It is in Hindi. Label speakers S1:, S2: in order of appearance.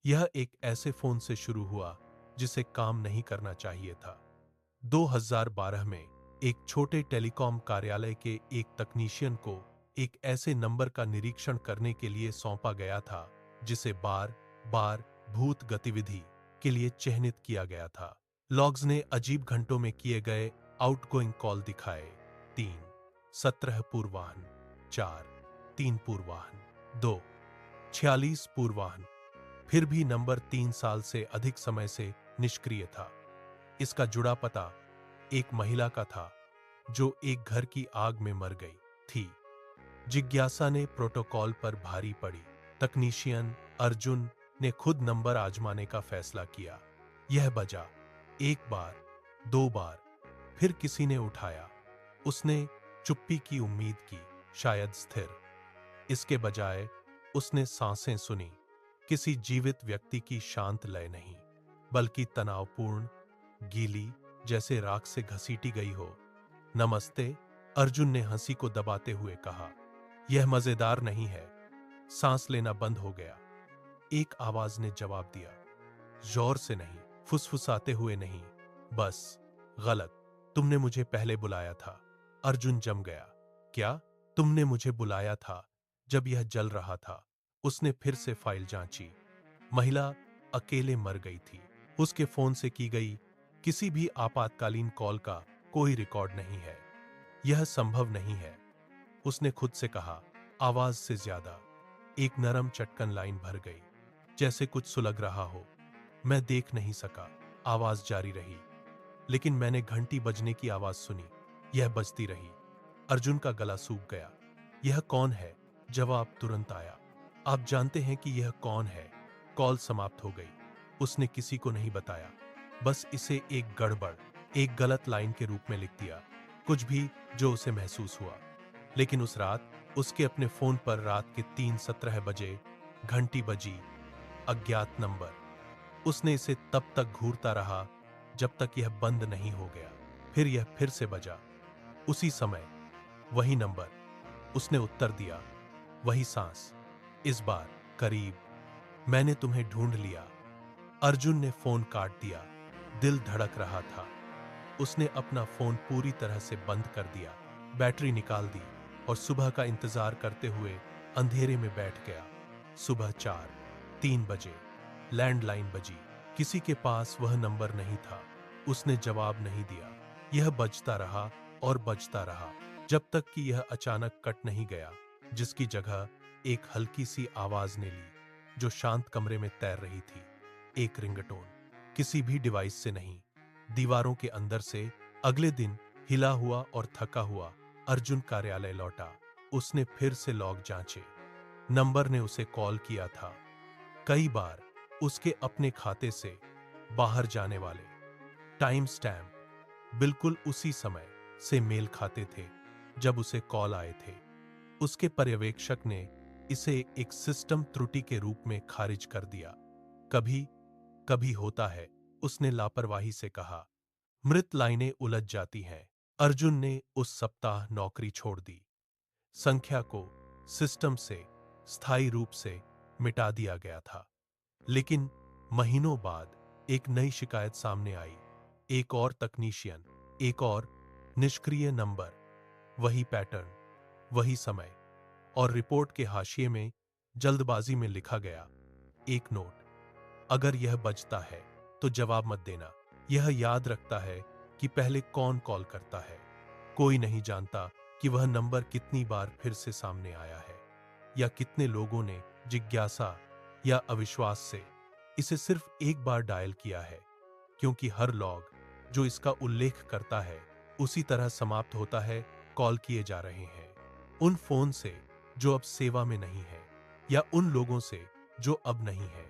S1: यह एक ऐसे फोन से शुरू हुआ जिसे काम नहीं करना चाहिए था। 2012 में एक छोटे टेलीकॉम कार्यालय के एक तकनीशियन को एक ऐसे नंबर का निरीक्षण करने के लिए सौंपा गया था जिसे बार बार भूत गतिविधि के लिए चिह्नित किया गया था। लॉग्स ने अजीब घंटों में किए गए आउटगोइंग कॉल दिखाए। 3, 17 पूर्वाह्न, 4, 3 पूर्वाह्न, 2, 46 पूर्वाह्न। फिर भी नंबर 3 साल से अधिक समय से निष्क्रिय था। इसका जुड़ा पता एक महिला का था जो एक घर की आग में मर गई थी। जिज्ञासा ने प्रोटोकॉल पर भारी पड़ी। तकनीशियन अर्जुन ने खुद नंबर आजमाने का फैसला किया। यह बजा, एक बार, 2 बार, फिर किसी ने उठाया। उसने चुप्पी की उम्मीद की, शायद स्थिर। इसके बजाय उसने सांसें सुनी, किसी जीवित व्यक्ति की शांत लय नहीं, बल्कि तनावपूर्ण, गीली, जैसे राख से घसीटी गई हो। नमस्ते, अर्जुन ने हंसी को दबाते हुए कहा। यह मजेदार नहीं है। सांस लेना बंद हो गया। एक आवाज ने जवाब दिया, जोर से नहीं, फुसफुसाते हुए नहीं, बस गलत। तुमने मुझे पहले बुलाया था। अर्जुन जम गया। क्या? तुमने मुझे बुलाया था जब यह जल रहा था। उसने फिर से फाइल जांची। महिला अकेले मर गई थी। उसके फोन से की गई किसी भी आपातकालीन कॉल का कोई रिकॉर्ड नहीं है। यह संभव नहीं है, उसने खुद से कहा, आवाज से ज्यादा। एक नरम चटकन लाइन भर गई, जैसे कुछ सुलग रहा हो। मैं देख नहीं सका। आवाज जारी रही, लेकिन मैंने घंटी बजने की आवाज सुनी। यह बजती रही। अर्जुन का गला सूख गया। यह कौन है? जवाब तुरंत आया। आप जानते हैं कि यह कौन है? कॉल समाप्त हो गई। उसने किसी को नहीं बताया, बस इसे एक गड़बड़, एक गलत लाइन के रूप में लिख दिया। कुछ भी जो उसे महसूस हुआ। लेकिन उस रात उसके अपने फोन पर रात के 3:17 बजे घंटी बजी। अज्ञात नंबर। उसने इसे तब तक घूरता रहा जब तक यह बंद नहीं हो गया। फिर यह फिर से बजा। उसी समय, वही नंबर। उसने उत्तर दिया, वही सांस। इस बार करीब। मैंने तुम्हें ढूंढ लिया। अर्जुन ने फोन काट दिया। दिल धड़क रहा था। उसने अपना फोन पूरी तरह से बंद कर दिया, बैटरी निकाल दी और सुबह का इंतजार करते हुए अंधेरे में बैठ गया। सुबह 4, 3 बजे लैंडलाइन बजी। किसी के पास वह नंबर नहीं था। उसने जवाब नहीं दिया। यह बजता रहा और बजता रहा, जब तक कि यह अचानक कट नहीं गया, जिसकी जगह एक हल्की सी आवाज ने ली, जो शांत कमरे में तैर रही थी। एक रिंगटोन, किसी भी डिवाइस से नहीं, दीवारों के अंदर से। अगले दिन हिला हुआ और थका हुआ अर्जुन कार्यालय लौटा। उसने फिर से लॉग जांचे। नंबर ने उसे कॉल किया था, कई बार, उसके अपने खाते से बाहर जाने वाले। टाइम स्टैम्प बिल्कुल उसी समय से मेल खाते थे जब उसे कॉल आए थे। उसके पर्यवेक्षक ने इसे एक सिस्टम त्रुटि के रूप में खारिज कर दिया। कभी कभी होता है, उसने लापरवाही से कहा। मृत लाइनें उलझ जाती हैं। अर्जुन ने उस सप्ताह नौकरी छोड़ दी। संख्या को सिस्टम से स्थायी रूप से मिटा दिया गया था। लेकिन महीनों बाद एक नई शिकायत सामने आई। एक और तकनीशियन, एक और निष्क्रिय नंबर, वही पैटर्न, वही समय। और रिपोर्ट के हाशिए में जल्दबाजी में लिखा गया, एक नोट, अगर यह बजता है तो जवाब मत देना। यह याद रखता है कि पहले कौन कॉल करता है। कोई नहीं जानता कि वह नंबर कितनी बार फिर से सामने आया है, या कितने लोगों ने जिज्ञासा या अविश्वास से इसे सिर्फ एक बार डायल किया है, क्योंकि हर लॉग जो इसका उल्लेख करता है उसी तरह समाप्त होता है, कॉल किए जा रहे हैं। उन फोन से जो अब सेवा में नहीं है, या उन लोगों से जो अब नहीं है।